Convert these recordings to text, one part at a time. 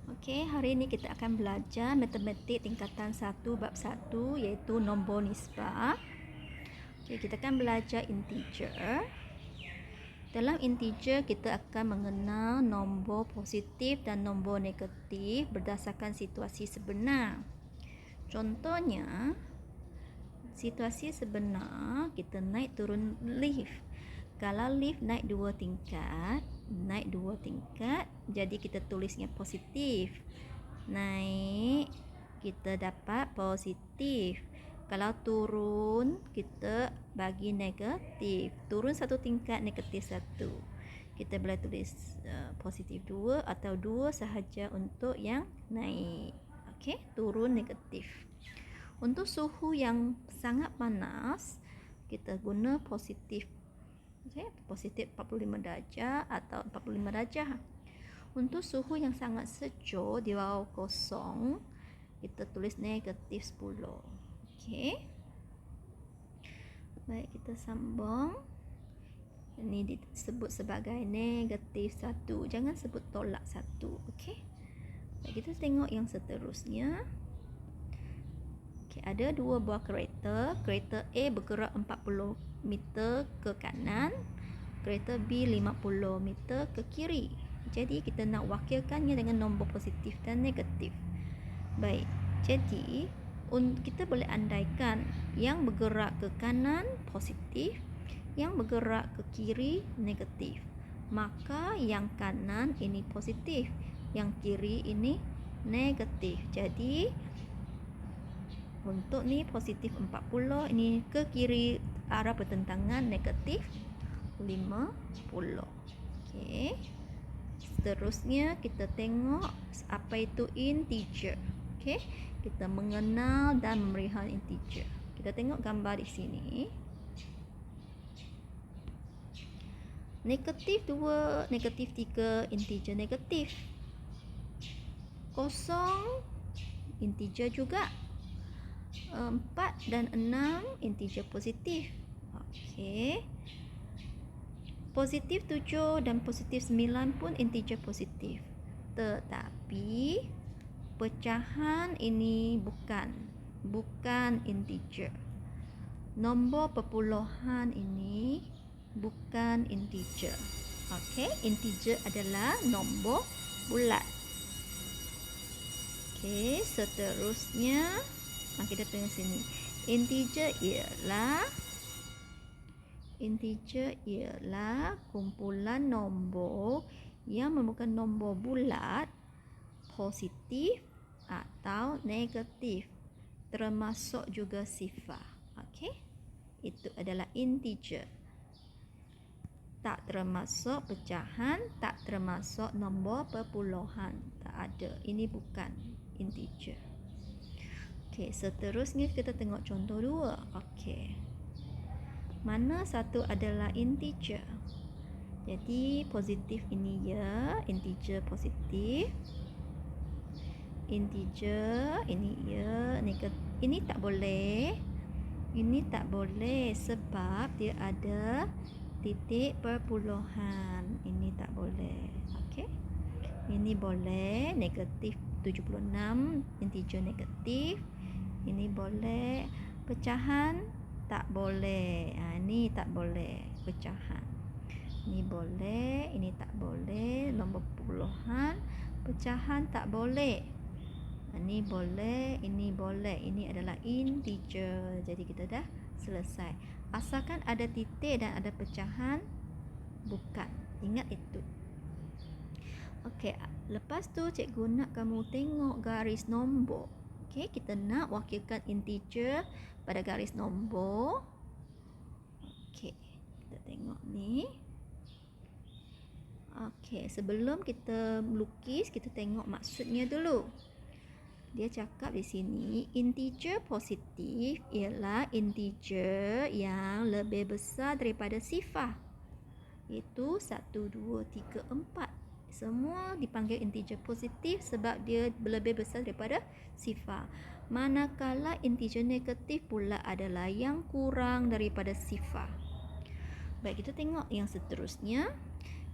Okey, hari ini kita akan belajar matematik tingkatan 1 bab 1 iaitu nombor nisbah. Okey, kita akan belajar integer. Dalam integer kita akan mengenal nombor positif dan nombor negatif berdasarkan situasi sebenar. Contohnya, situasi sebenar kita naik turun lift. Kalau lift naik 2 tingkat, jadi kita tulisnya positif. Naik, kita dapat positif. Kalau turun, kita bagi negatif. Turun 1 tingkat, negatif 1. Kita boleh tulis positif 2 atau 2 sahaja untuk yang naik. Okey, turun negatif. Untuk suhu yang sangat panas, kita guna positif. Okay, positif 45 darjah atau 45 darjah. Untuk suhu yang sangat sejuk di bawah kosong, kita tulis negatif 10. Okey. Baik, kita sambung. Ini disebut sebagai negatif 1. Jangan sebut tolak 1. Okey. Baik, kita tengok yang seterusnya. Okay, ada 2 buah kereta. Kereta A bergerak 40 meter ke kanan, kereta B 50 meter ke kiri. Jadi kita nak wakilkannya dengan nombor positif dan negatif. Baik, jadi kita boleh andaikan yang bergerak ke kanan positif, yang bergerak ke kiri negatif. Maka yang kanan ini positif, yang kiri ini negatif. Jadi untuk ni positif 40, ini ke kiri arah pertentangan negatif 50. Okey. Seterusnya kita tengok apa itu integer. Okey. Kita mengenal dan memelihara integer. Kita tengok gambar di sini. Negatif 2, negatif 3, integer negatif. Kosong, integer juga. 4 dan 6 integer positif. Okey. Positif 7 dan positif 9 pun integer positif. Tetapi pecahan ini bukan integer. Nombor perpuluhan ini bukan integer. Okey, integer adalah nombor bulat. Okey, seterusnya kita tengok sini. Integer ialah kumpulan nombor yang merupakan nombor bulat, positif atau negatif, termasuk juga sifar. Okey? Itu adalah integer. Tak termasuk pecahan, tak termasuk nombor perpuluhan. Tak ada. Ini bukan integer. Okey, seterusnya kita tengok contoh 2. Okey. Mana satu adalah integer? Jadi positif ini ya, integer positif. Integer ini ya, negatif. Ini tak boleh. Ini tak boleh sebab dia ada titik perpuluhan. Ini tak boleh. Okey. Ini boleh negatif 76, integer negatif. Ini boleh. Pecahan tak boleh. Ini tak boleh pecahan. Ini boleh, ini tak boleh. Nombor perpuluhan, pecahan tak boleh. Ini boleh, ini boleh. Ini adalah integer. Jadi kita dah selesai. Asalkan ada titik dan ada pecahan, bukan. Ingat itu. Okey, lepas tu cikgu nak kamu tengok garis nombor. Okey, kita nak wakilkan integer pada garis nombor. Okey, kita tengok ni. Okey, sebelum kita melukis, kita tengok maksudnya dulu. Dia cakap di sini, integer positif ialah integer yang lebih besar daripada sifar. Iaitu 1, 2, 3, 4. Semua dipanggil integer positif sebab dia lebih besar daripada sifar. Manakala integer negatif pula adalah yang kurang daripada sifar. Baik, kita tengok yang seterusnya.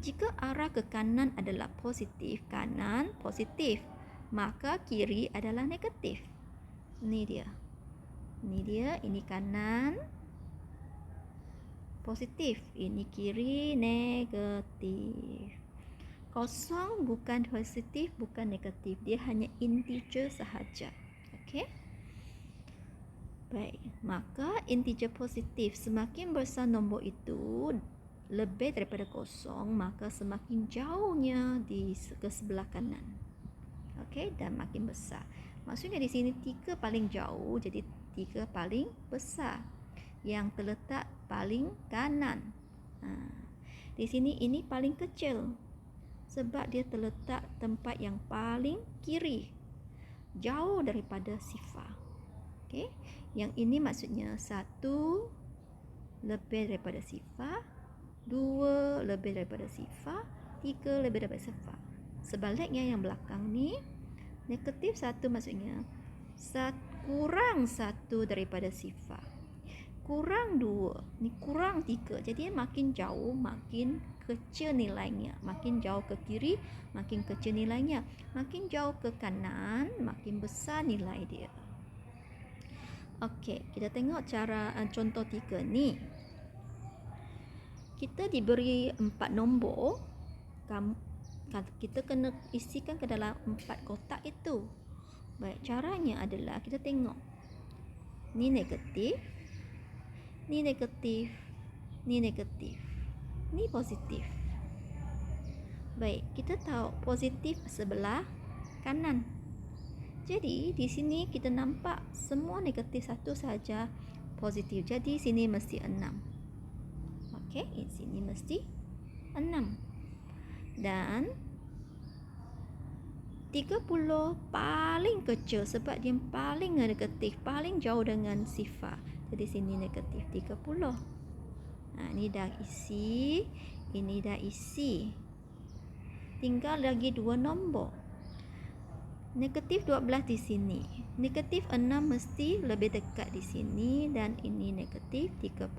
Jika arah ke kanan adalah positif, kanan positif. maka kiri adalah negatif. Ini dia. Ini kanan positif, ini kiri negatif. Kosong bukan positif, bukan negatif, dia hanya integer sahaja. Okey. Baik, maka integer positif, semakin besar nombor itu lebih daripada kosong, maka semakin jauhnya ke sebelah kanan. Okey, dan makin besar. Maksudnya di sini 3 paling jauh, jadi 3 paling besar yang terletak paling kanan. Di sini ini paling kecil sebab dia terletak tempat yang paling kiri, jauh daripada sifar. Okey, yang ini maksudnya 1 lebih daripada sifar, 2 lebih daripada sifar, 3 lebih daripada sifar. Sebaliknya yang belakang ni negatif 1 maksudnya kurang 1 daripada sifar, kurang 2, ni kurang 3. Jadi makin jauh makin kecil nilainya, makin jauh ke kiri makin kecil nilainya, makin jauh ke kanan makin besar nilai dia. Okey, kita tengok cara contoh 3 ni. Kita diberi 4 nombor, kita kena isikan ke dalam 4 kotak itu. Baik, caranya adalah kita tengok. Ni negatif, ni negatif, ni negatif, ni positif. Baik, kita tahu positif sebelah kanan. Jadi di sini kita nampak semua negatif 1 saja positif. Jadi sini mesti 6. Okey, di sini mesti 6. Dan 30 paling kecil sebab dia paling negatif, paling jauh dengan sifar. Jadi sini negatif 30. Ini dah isi, ini dah isi. Tinggal lagi 2 nombor. Negatif 12 di sini. Negatif 6 mesti lebih dekat di sini dan ini negatif 36.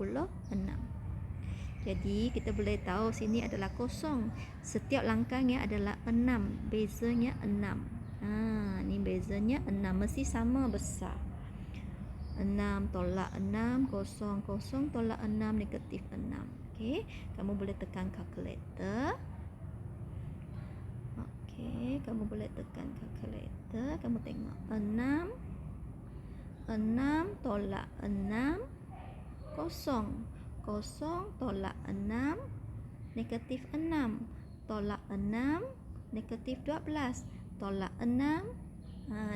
Jadi kita boleh tahu sini adalah kosong. Setiap langkahnya adalah 6. Bezanya 6. Ni bezanya 6. Mesti sama besar. 6 tolak 6. Kosong. Kosong tolak 6. Negatif 6. Okey. Kamu boleh tekan kalkulator. Okey. Kamu boleh tekan kalkulator. Kamu tengok. 6. 6 tolak 6. Kosong. Kosong tolak 6, negatif 6. Tolak 6, negatif 12. Tolak 6,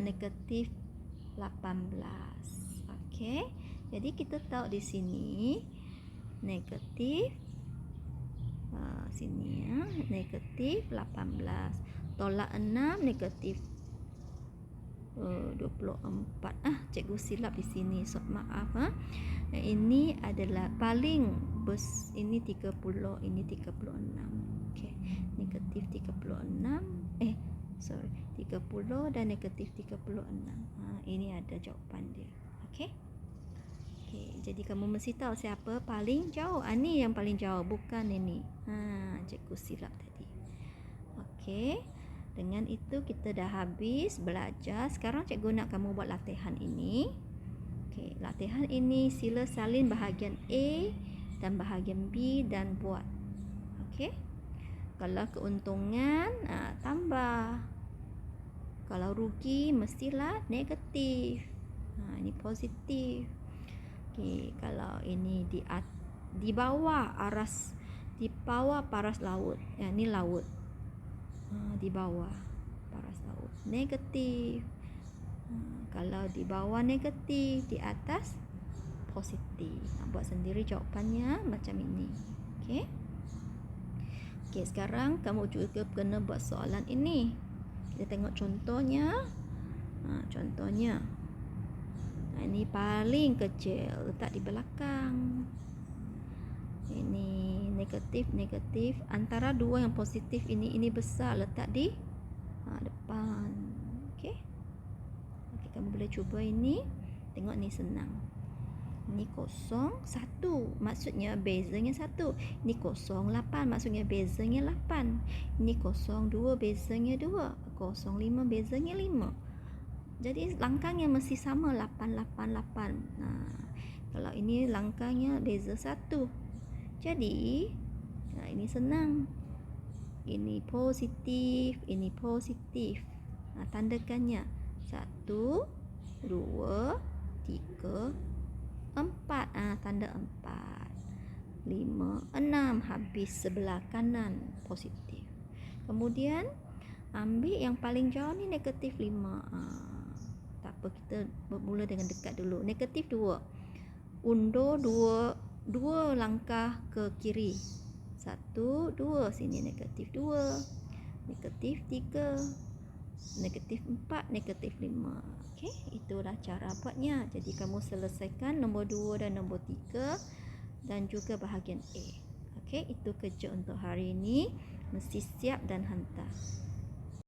negatif 18. Okey. Jadi kita tahu di sini negatif sini negatif 18. Tolak 6, negatif 24. Cikgu silap di sini. So, maaf. Ini adalah paling ini 30, ini 36. Okey. Negatif 36. 30 dan negatif 36. Ini ada jawapan dia. Okey. Okey, jadi kamu mesti tahu siapa paling jauh. Ni yang paling jauh, bukan ini. Cikgu silap tadi. Okey. Dengan itu kita dah habis belajar. Sekarang cikgu nak kamu buat latihan ini. Okey, latihan ini sila salin bahagian A dan bahagian B dan buat. Okey. Kalau keuntungan, tambah. Kalau rugi mestilah negatif. Ini positif. Okey, kalau ini di bawah paras laut. Ini laut. Di bawah paras laut negatif. Kalau di bawah negatif, di atas positif. Buat sendiri jawapannya macam ini. Okey. Okey, sekarang kamu juga kena buat soalan ini. Kita tengok contohnya. Contohnya. Ini paling kecil, letak di belakang. Ini negatif. Antara dua yang positif ini besar, letak di depan. Okey. Kamu boleh cuba ini. Tengok ni senang. Ini 0, 1. Maksudnya bezanya 1. Ini 0, 8. Maksudnya bezanya 8. Ini 0, 2. Bezanya 2. 0, 505, bezanya 5. Jadi langkahnya mesti sama, 888. Kalau ini langkahnya beza 1. Jadi ini senang. Ini positif, ini positif. Tandakannya 1, 2, 3, 4. Tanda 4. 5, 6. Habis sebelah kanan positif. Kemudian ambil yang paling jauh ni negatif 5. Tak apa, kita bermula dengan dekat dulu. Negatif 2. Undur 2 langkah ke kiri. 1, 2. Sini negatif 2. Negatif 3. Negatif 4. Negatif 5. Okey, itulah cara buatnya. Jadi kamu selesaikan nombor 2 dan nombor 3 dan juga bahagian A. Okey, itu kerja untuk hari ini. Mesti siap dan hantar.